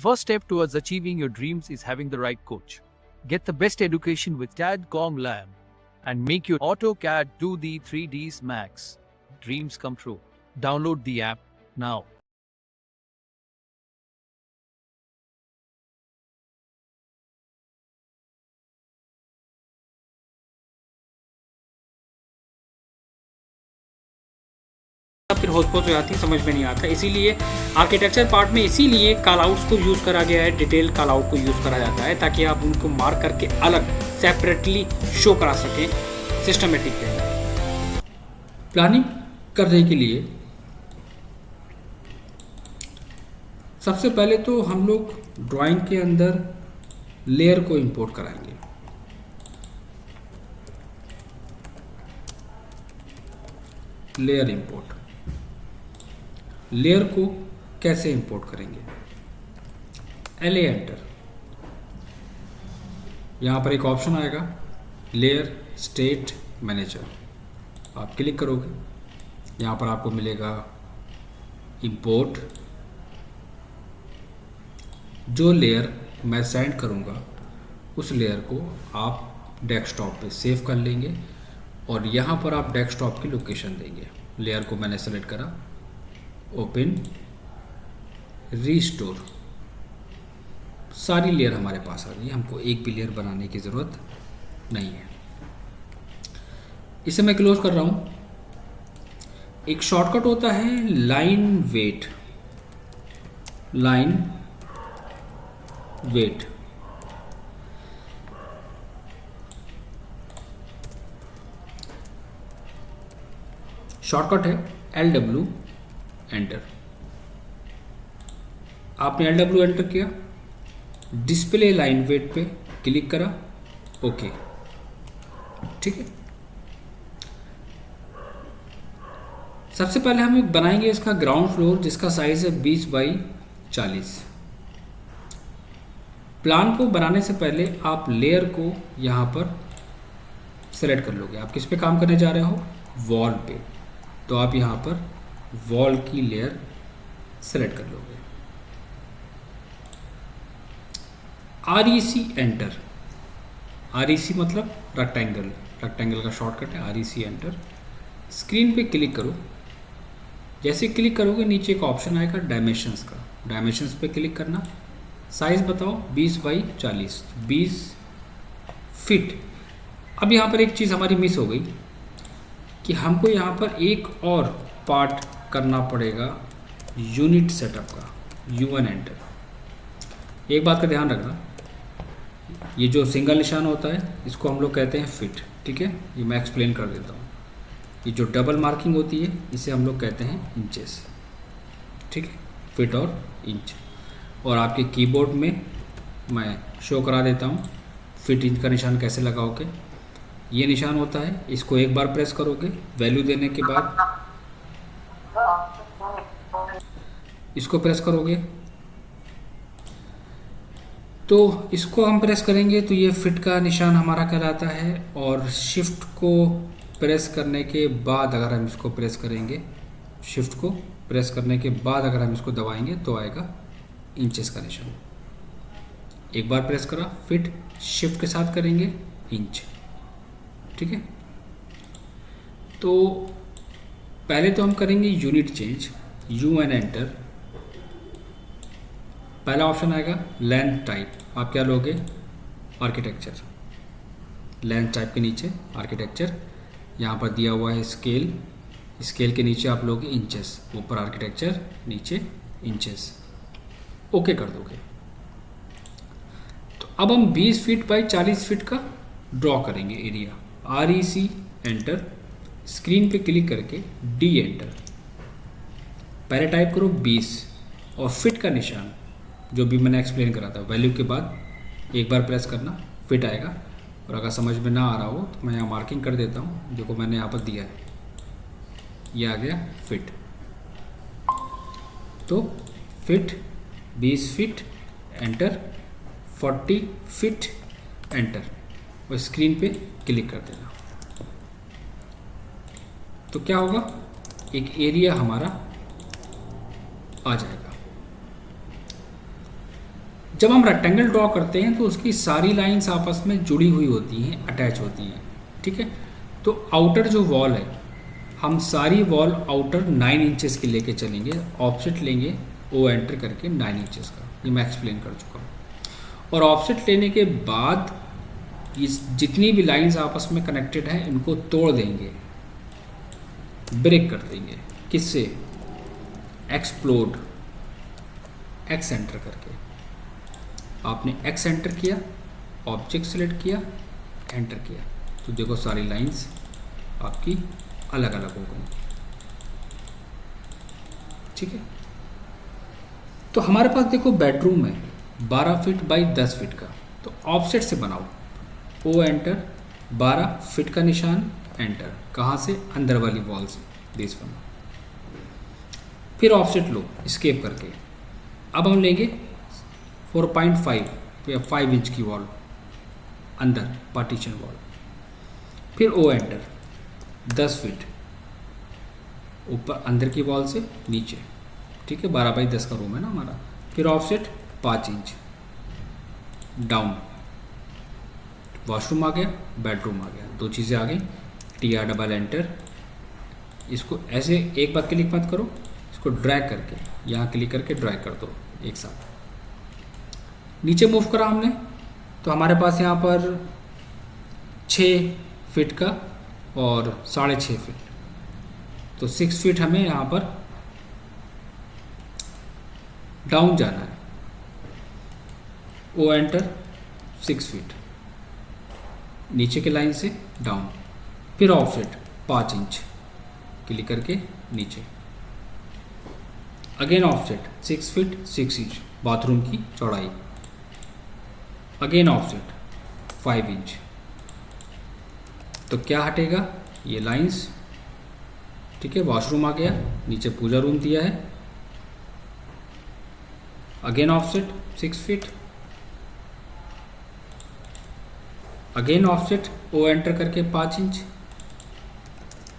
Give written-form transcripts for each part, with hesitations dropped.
first step towards achieving your dreams is having the right coach. Get the best education with CAD/COM Lab and make your AutoCAD 2D 3Ds Max dreams come true. Download the app now. फिर होस्पोस हो जाती है, समझ में नहीं आता। इसीलिए architecture part में इसीलिए कॉल आउट्स को यूज़ करा गया है, डिटेल कॉल आउट को यूज़ करा जाता है ताकि आप उनको मार्क करके अलग सेपरेटली शो करा सकें सिस्टमेटिक वे। प्लानिंग करने के लिए सबसे पहले तो हम लोग ड्राइंग के अंदर लेयर को इंपोर्ट कराएंगे। लेयर इंपोर्ट, लेयर को कैसे इंपोर्ट करेंगे? LA एंटर, यहाँ पर एक ऑप्शन आएगा लेयर स्टेट मैनेजर, आप क्लिक करोगे, यहाँ पर आपको मिलेगा इंपोर्ट। जो लेयर मैं सेंड करूँगा उस लेयर को आप डेस्कटॉप पे सेव कर लेंगे और यहाँ पर आप डेस्कटॉप की लोकेशन देंगे। लेयर को मैंने सेलेक्ट करा, ओपन, रीस्टोर, सारी लेयर हमारे पास आ गई, हमको एक भी लेयर बनाने की ज़रूरत नहीं है। इसे मैं क्लोज कर रहा हूँ। एक शॉर्टकट होता है line weight, line weight, shortcut है LW एंटर। आपने LW एंटर किया, डिस्प्ले लाइन वेट पे क्लिक करा, ओके, ठीक है। सबसे पहले हम बनाएंगे इसका ग्राउंड फ्लोर जिसका साइज है 20 बाई 40। प्लान को बनाने से पहले आप लेयर को यहाँ पर सेलेक्ट कर लोगे। आप किस पे काम करने जा रहे हो? वॉल पे, तो आप यहाँ पर वॉल की लेयर सेलेक्ट कर लोगे। REC एंटर, REC मतलब रेक्टेंगल, रेक्टेंगल का शॉर्टकट है REC एंटर। स्क्रीन पे क्लिक करो, जैसे क्लिक करोगे नीचे एक ऑप्शन आएगा डायमेंशंस का, डायमेंशंस पे क्लिक करना। साइज बताओ 20 बाई 40, 20 फीट। अब यहाँ पर एक चीज़ हमारी मिस हो गई कि हमको यहाँ पर एक और पार्ट करना पड़ेगा यूनिट सेटअप का, UN एंटर। एक बात का ध्यान रखना, ये जो सिंगल निशान होता है इसको हम लोग कहते हैं फिट, ठीक है, ये मैं एक्सप्लेन कर देता हूँ। ये जो डबल मार्किंग होती है इसे हम लोग कहते हैं इंचेस, ठीक है, फिट और इंच। और आपके कीबोर्ड में मैं शो करा देता हूँ फिट इंच का निशान कैसे लगाओगे। ये निशान होता है, इसको एक बार प्रेस करोगे, वैल्यू देने के बाद इसको प्रेस करोगे, तो इसको हम प्रेस करेंगे तो ये फिट का निशान हमारा कहलाता है। और शिफ्ट को प्रेस करने के बाद अगर हम इसको प्रेस करेंगे, शिफ्ट को प्रेस करने के बाद अगर हम इसको दबाएंगे तो आएगा इंचेस का निशान। एक बार प्रेस करा फिट, शिफ्ट के साथ करेंगे इंच, ठीक है। तो पहले तो हम करेंगे यूनिट चेंज, UN एंटर। पहला ऑप्शन आएगा लेंथ टाइप, आप क्या लोगे? आर्किटेक्चर। लेंथ टाइप के नीचे आर्किटेक्चर, यहाँ पर दिया हुआ है स्केल, स्केल के नीचे आप लोगे इंचेस, ऊपर आर्किटेक्चर, नीचे इंचेस, ओके कर दोगे। तो अब हम 20 फीट बाई 40 फीट का ड्रॉ करेंगे एरिया। REC एंटर, स्क्रीन पे क्लिक करके D एंटर। पहले टाइप करो 20 और फिट का निशान जो भी मैंने एक्सप्लेन करा था, वैल्यू के बाद एक बार प्रेस करना, फिट आएगा। और अगर समझ में ना आ रहा हो तो मैं यहाँ मार्किंग कर देता हूँ, देखो मैंने यहाँ पर दिया है, ये आ गया फिट। तो fit 20 feet enter, 40 feet enter, और स्क्रीन पे क्लिक कर देना। तो क्या होगा, एक एरिया हमारा आ जाएगा। जब हम रेक्टेंगल ड्रॉ करते हैं तो उसकी सारी लाइंस आपस में जुड़ी हुई होती हैं, अटैच होती हैं, ठीक है। तो आउटर जो वॉल है, हम सारी वॉल आउटर 9 इंचेस की लेके चलेंगे, ऑफसेट लेंगे ओ एंटर करके 9 इंचेस का, ये मैं एक्सप्लेन कर चुका हूँ। और ऑफसेट लेने के बाद इस जितनी भी लाइंस आपस में कनेक्टेड हैं इनको तोड़ देंगे, ब्रेक कर देंगे, किससे? एक्सप्लोड, एक्स एंटर करके। आपने एक्स एंटर किया, ऑब्जेक्ट सेलेक्ट किया, एंटर किया, तो देखो सारी लाइंस आपकी अलग अलग हो गई, ठीक है। तो हमारे पास देखो बेडरूम है 12 फीट बाई 10 फीट का, तो ऑफसेट से बनाओ, ओ एंटर, 12 फीट का निशान, एंटर, कहाँ से? अंदर वाली वॉल से, दिस वन। फिर ऑफसेट लो स्केप करके। अब हम लेंगे 4.5 या 5 इंच की वॉल अंदर, पार्टीशन वॉल। फिर ओ एंटर, 10 फीट ऊपर अंदर की वॉल से नीचे, ठीक है, 12 बाई 10 का रूम है ना हमारा। फिर ऑफसेट 5 इंच डाउन, वॉशरूम आ गया, बेडरूम आ गया, दो चीज़ें आ गई। TR डबल एंटर, इसको ऐसे एक बार क्लिक मत करो, इसको ड्रैग करके यहाँ क्लिक करके ड्रैग कर दो एक साथ। नीचे मूव करा हमने, तो हमारे पास यहाँ पर 6 फीट का और 6.5 फीट, तो 6 फीट हमें यहाँ पर डाउन जाना है। ओ एंटर, 6 फीट नीचे के लाइन से डाउन। फिर ऑफसेट 5 इंच क्लिक करके नीचे, again offset 6 feet 6 inch bathroom की चौड़ाई, अगेन ऑफसेट 5 इंच। तो क्या हटेगा? ये लाइंस, ठीक है। वॉशरूम आ गया, नीचे पूजा रूम दिया है, again offset 6 feet, again offset O enter करके 5 इंच,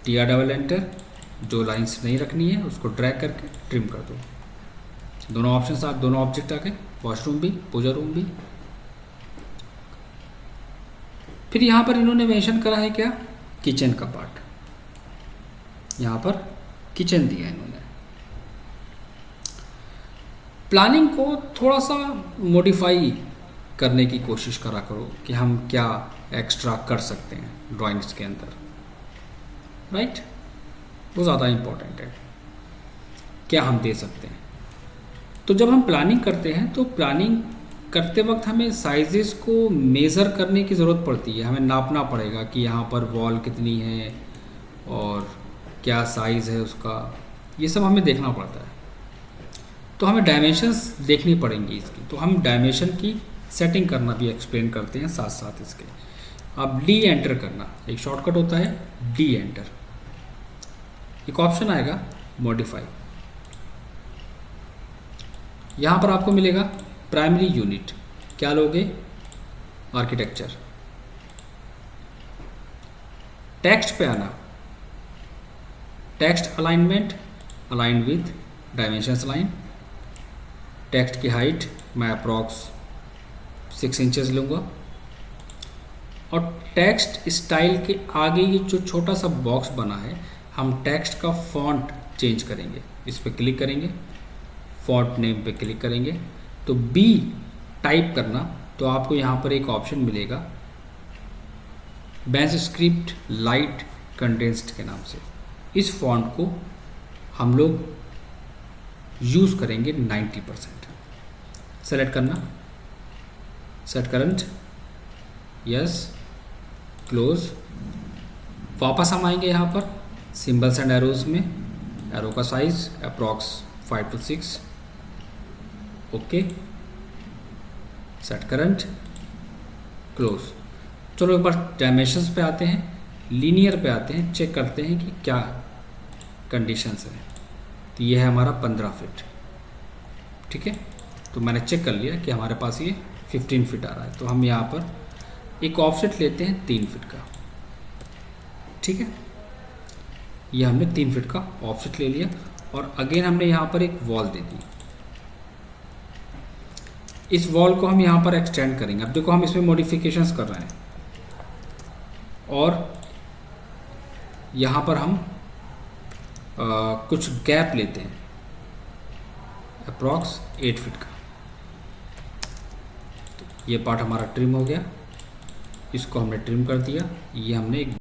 TR डबल एंटर, जो लाइंस नहीं रखनी है उसको ड्रैग करके ट्रिम कर दो। दोनों ऑप्शंस आ, दोनों ऑब्जेक्ट आ गए, वॉशरूम भी, पूजा रूम भी। फिर यहाँ पर इन्होंने मेंशन करा है क्या? किचन का पार्ट, यहाँ पर किचन दिया है इन्होंने। प्लानिंग को थोड़ा सा मॉडिफाई करने की कोशिश करा करो कि हम क्या एक्स्ट्रा कर सकते हैं ड्राइंग्स के अंदर, राइट? वो ज़्यादा इम्पोर्टेंट है, क्या हम दे सकते हैं। तो जब हम प्लानिंग करते हैं तो प्लानिंग करते वक्त हमें साइजेस को मेज़र करने की ज़रूरत पड़ती है, हमें नापना पड़ेगा कि यहाँ पर वॉल कितनी है और क्या साइज़ है उसका, ये सब हमें देखना पड़ता है। तो हमें डायमेंशंस देखनी पड़ेंगी इसकी, तो हम डायमेंशन की सेटिंग करना भी एक्सप्लेन करते हैं साथ साथ इसके। अब डी एंटर करना एक शॉर्टकट होता है, डी एंटर, एक ऑप्शन आएगा मॉडिफाई, यहाँ पर आपको मिलेगा प्राइमरी यूनिट, क्या लोगे? आर्किटेक्चर। टेक्स्ट पे आना, text alignment, align with dimensions line. Text की हाइट मैं अप्रॉक्स 6 इंचेस लूँगा, और टेक्स्ट स्टाइल के आगे ये जो छोटा सा बॉक्स बना है, हम टेक्स्ट का फॉन्ट चेंज करेंगे, इस पर क्लिक करेंगे, फॉन्ट नेम पे क्लिक करेंगे, तो बी टाइप करना, तो आपको यहाँ पर एक ऑप्शन मिलेगा बेंज स्क्रिप्ट लाइट कंडेंस्ड के नाम से। इस फॉन्ट को हम लोग यूज़ करेंगे 90%। सेलेक्ट करना, सेट करंट, यस, क्लोज। वापस हम आएंगे यहाँ पर सिंबल्स एंड एरोज में, एरो का size approx 5 to 6, okay, set current, close. चलो एक बार डायमेंशंस पे आते हैं, लीनियर पे आते हैं, चेक करते हैं कि क्या कंडीशंस है। तो ये है हमारा 15 फीट, ठीक है। तो मैंने चेक कर लिया कि हमारे पास ये 15 फीट आ रहा है, तो हम यहाँ पर एक ऑफसेट लेते हैं 3 फीट का, ठीक है। ये हमने 3 फीट का ऑफसेट ले लिया, और अगेन हमने यहाँ पर एक वॉल दे दी। इस वॉल को हम यहाँ पर एक्सटेंड करेंगे। अब देखो हम इसमें मॉडिफिकेशंस कर रहे हैं और यहाँ पर हम कुछ गैप लेते हैं अप्रॉक्स 8 फीट का। तो ये पार्ट हमारा ट्रिम हो गया, इसको हमने ट्रिम कर दिया। ये हमने एक